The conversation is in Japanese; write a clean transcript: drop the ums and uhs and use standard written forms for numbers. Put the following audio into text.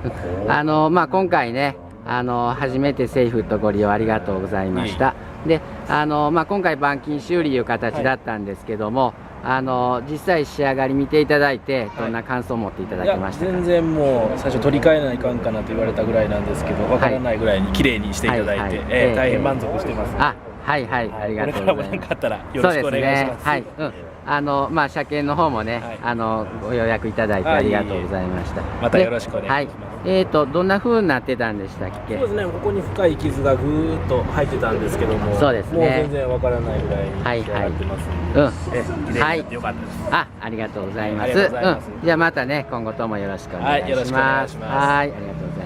今回ね、初めてセーフットご利用ありがとうございました。で、今回板金修理いう形だったんですけども、実際仕上がり見ていただいて、どんな感想を持っていただけましたか？全然もう最初取り替えないかんかなと言われたぐらいなんですけど、わからないぐらいに綺麗にしていただいて、大変満足してます。はいはい、ありがとうございます。これからも何かあったらよろしくお願いします。はい、車検の方もね、ご予約いただいてありがとうございました。またよろしくお願いします。どんな風になってたんでしたっけ？そうですね、ここに深い傷がぐーっと入ってたんですけども、そうですね、もう全然わからないぐらいに仕上がってますので、綺麗になってよかったです。ありがとうございます。じゃあまたね、今後ともよろしくお願いします。はい、ありがとうございます。